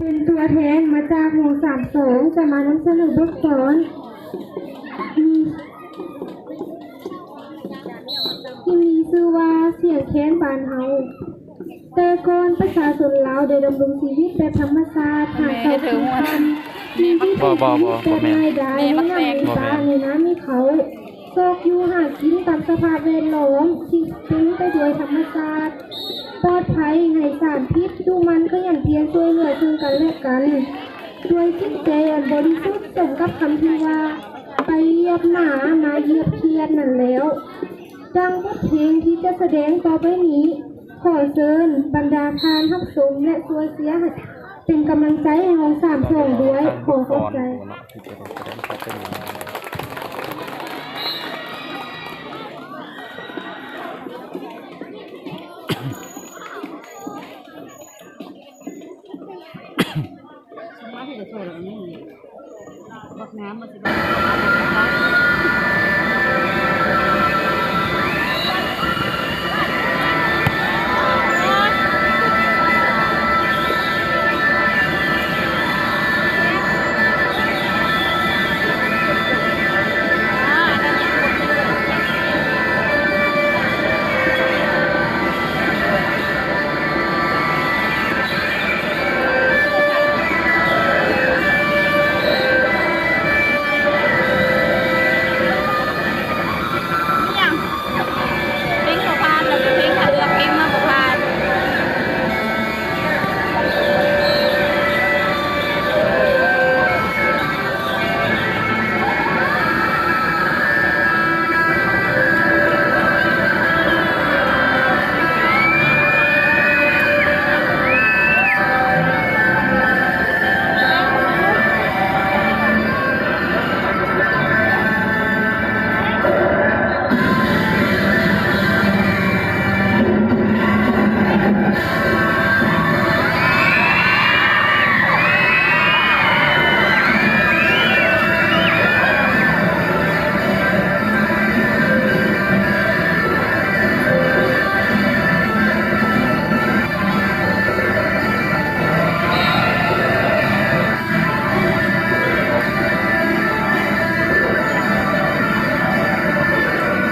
เป็นตัวแทนมาจากหมู่32จะมานำเสนอบทสอนที่มีชื่อว่าเสียงแค้นบ้านเฮาแต่ก่อนประชาชนลาวได้ดำรงชีวิตแบบธรรมชาติหาเช้ากินค่ำมีที่เป็นชีวิตแบบง่ายดายในน้ำในตาในน้ำมีเขาโชคอยู่หากินตามสภาพแวดล้อมที่เป็นไปด้วยธรรมชาติปลอดภัยให้สารพิษดูมันก็อย่างเพียรช่วยเหลือซึ่งกันและกันด้วยจิตใจอันบริสุทธิ์สมกับคำที่ว่าไปเหยียบหมามาเหยียบเทียนนั่นแล้วดังบทเพลงที่จะแสดงต่อไปนี้ขอเชิญบรรดาทานทักสมและช่วยเสียเป็นกำลังใจให้ของ32ด้วยขอขอบใจมาที่จะโชว์แบบนี้บักน้ำมันจะ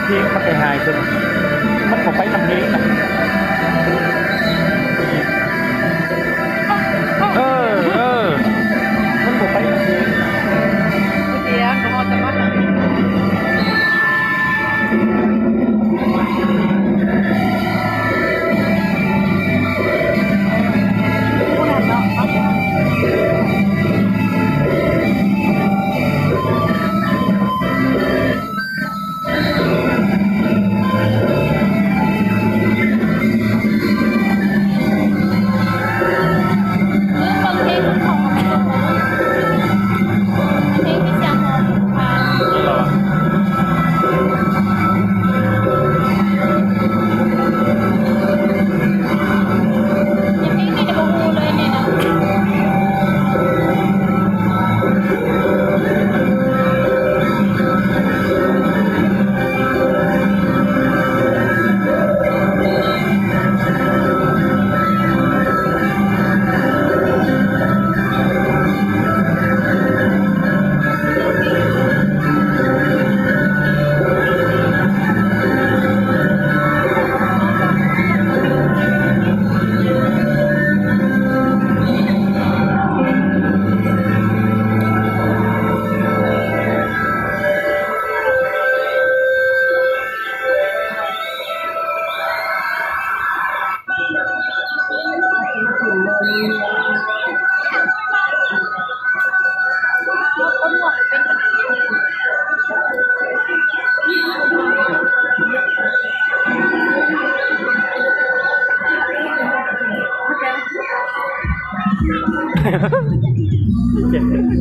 เพลงมันไปหายจนมันก็ไปทำเพลงนะมันก็ไปทำเพลงเสียงก็มองจะว่า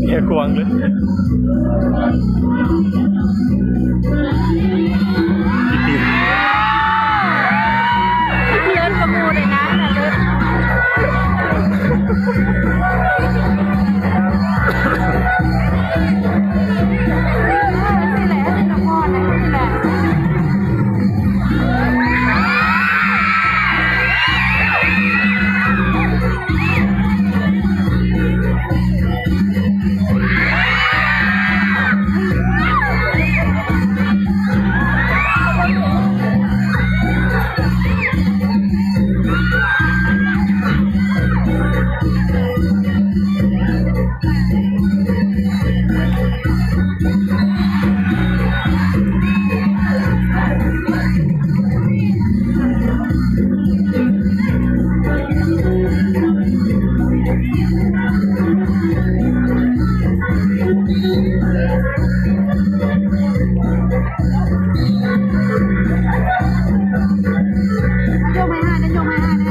เกียร์กวางเลยเลิศประมูลเลยนะเลิศ โยกไม่ได้นะโยกไม่ได้นะ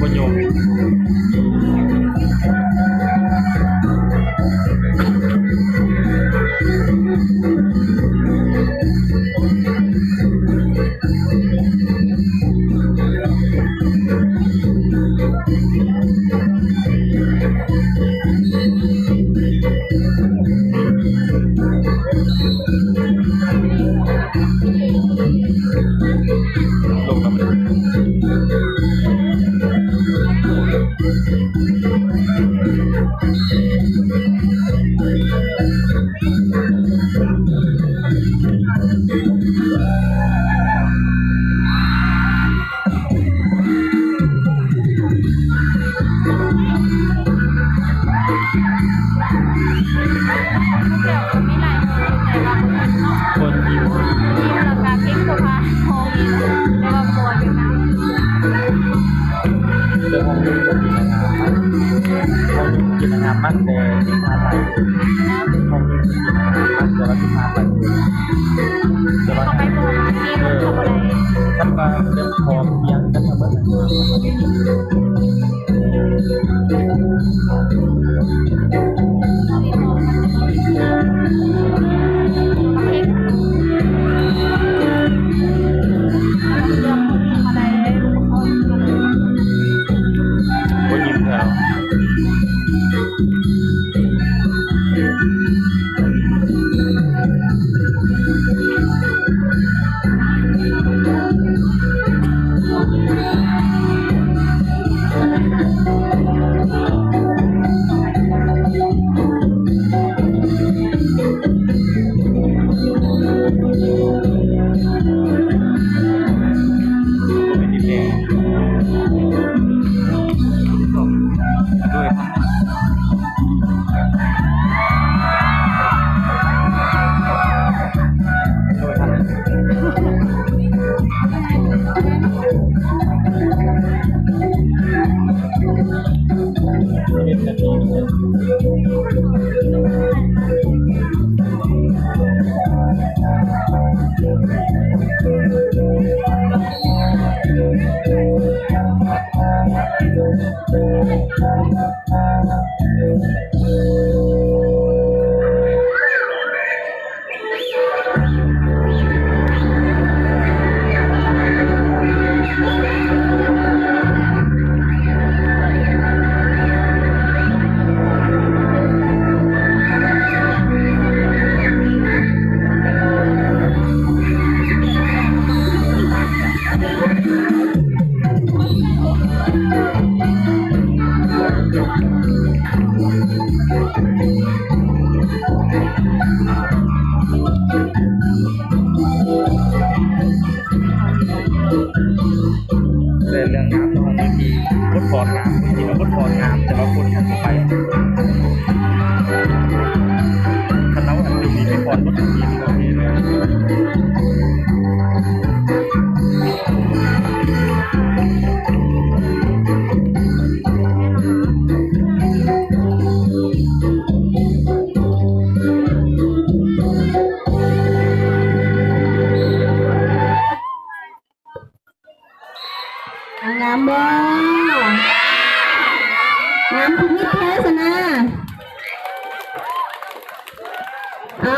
บนโยมลงน้ำ เดี๋ยวมีหลายแต่ว่าคนยิ้ม มีราคาเพ็งตัวพาโฮมีแต่ว่าบัวอยู่นะ เรื่องของยิ้มก็มีนะครับของยิ้มกินอาหารมันแต่ที่มาไทยของยิ้มกินอาหารมันแต่ว่าที่มาไทยแต่ว่า เขาไปบัวมีคนทำอะไร ฉันก็เรื่องพอเพียงกันทั้งหมดคนยิ้มแล้ว ไม่ติดแดงด้วยเป็นนาทีเรื่องน้ำตอนนี้บดพอดน้ำจริงๆแล้วบดพอดน้ำแต่ว่าคนยังไปคันเราอันนี้ไม่พอดบดทีนี่ก็โอเคเลยงามบ่งามทุกนิดแท้สนะเอา